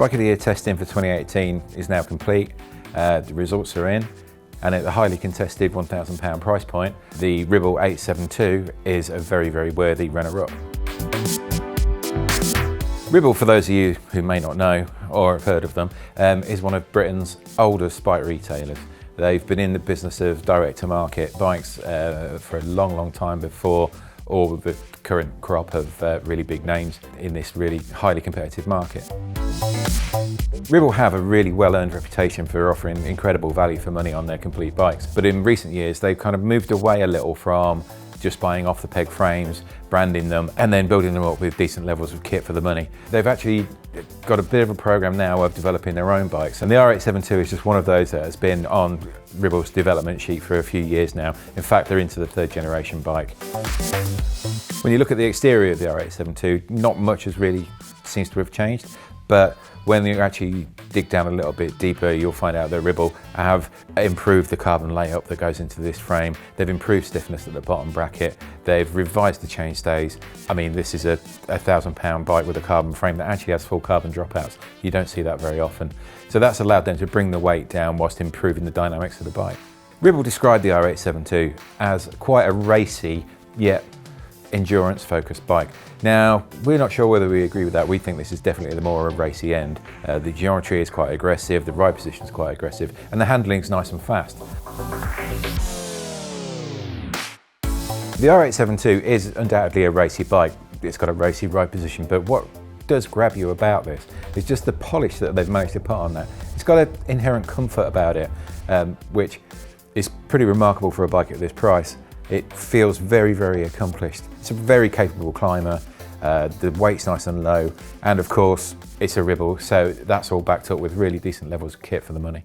Bike of the Year testing for 2018 is now complete. The results are in, and at the highly contested £1,000 price point, the Ribble 872 is a very, very worthy runner-up. Ribble, for those of you who may not know or have heard of them, is one of Britain's oldest bike retailers. They've been in the business of direct-to-market bikes for a long, long time before all of the current crop of really big names in this really highly competitive market. Ribble have a really well-earned reputation for offering incredible value for money on their complete bikes, but in recent years they've kind of moved away a little from just buying off-the-peg frames, branding them, and then building them up with decent levels of kit for the money. They've actually got a bit of a program now of developing their own bikes, and the R872 is just one of those that has been on Ribble's development sheet for a few years now. In fact, they're into the third generation bike. When you look at the exterior of the R872, not much has really seems to have changed, but when you actually dig down a little bit deeper, you'll find out that Ribble have improved the carbon layup that goes into this frame. They've improved stiffness at the bottom bracket. They've revised the chainstays. I mean, this is a £1,000 bike with a carbon frame that actually has full carbon dropouts. You don't see that very often. So that's allowed them to bring the weight down whilst improving the dynamics of the bike. Ribble described the R872 as quite a racy, yet endurance focused bike. Now, we're not sure whether we agree with that. We think this is definitely the more racy end. The geometry is quite aggressive, the ride position is quite aggressive, and the handling is nice and fast. The R872 is undoubtedly a racy bike. It's got a racy ride position, but what does grab you about this is just the polish that they've managed to put on that. It's got an inherent comfort about it, which is pretty remarkable for a bike at this price. It feels very, very accomplished. It's a very capable climber. The weight's nice and low. And of course, it's a Ribble, so that's all backed up with really decent levels of kit for the money.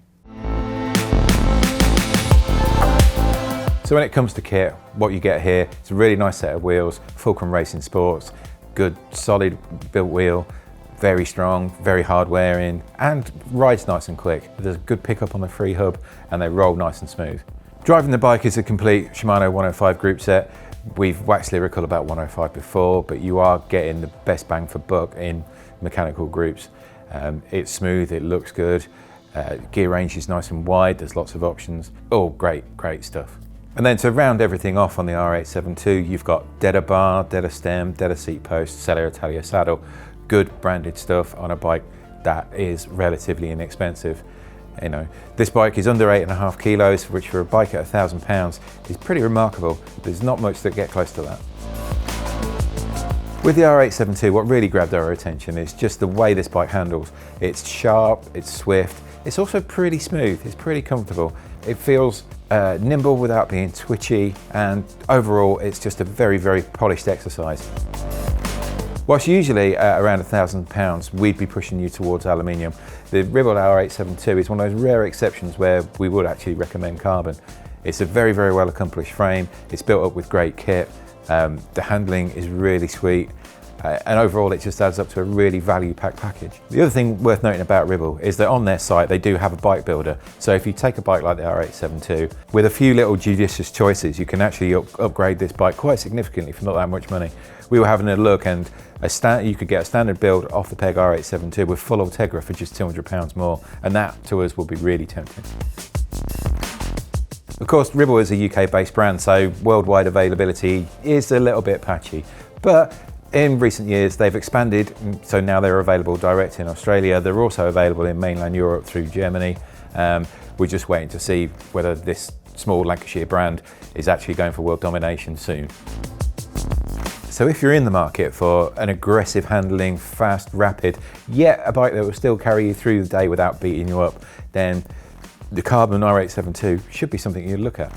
So when it comes to kit, what you get here, it's a really nice set of wheels, Fulcrum Racing Sports, good solid built wheel, very strong, very hard wearing, and rides nice and quick. There's a good pickup on the Freehub, and they roll nice and smooth. Driving the bike is a complete Shimano 105 group set. We've waxed lyrical about 105 before, but you are getting the best bang for buck in mechanical groups. It's smooth, it looks good. Gear range is nice and wide, there's lots of options. All great stuff. And then to round everything off on the R872, you've got deader bar, deader stem, deader seat post, Cella Italia saddle. Good branded stuff on a bike that is relatively inexpensive. You know, this bike is under 8.5 kilos, which for a bike at £1,000 is pretty remarkable. There's not much that get close to that. With the R872, what really grabbed our attention is just the way this bike handles. It's sharp, it's swift, it's also pretty smooth, it's pretty comfortable. It feels nimble without being twitchy, and overall it's just a very, very polished exercise. Whilst usually at around £1,000, we'd be pushing you towards aluminium, the Ribble R872 is one of those rare exceptions where we would actually recommend carbon. It's a very, very well accomplished frame, it's built up with great kit, the handling is really sweet, and overall it just adds up to a really value-packed package. The other thing worth noting about Ribble is that on their site they do have a bike builder, so if you take a bike like the R872, with a few little judicious choices you can actually upgrade this bike quite significantly for not that much money. We were having a look, and you could get a standard build off the peg R872 with full Ultegra for just £200 more, and that to us will be really tempting. Of course, Ribble is a UK-based brand, so worldwide availability is a little bit patchy, but in recent years they've expanded, so now they're available direct in Australia. They're also available in mainland Europe through Germany. We're just waiting to see whether this small Lancashire brand is actually going for world domination soon. So if you're in the market for an aggressive handling, fast, rapid, yet a bike that will still carry you through the day without beating you up, then the Carbon R872 should be something you'd look at.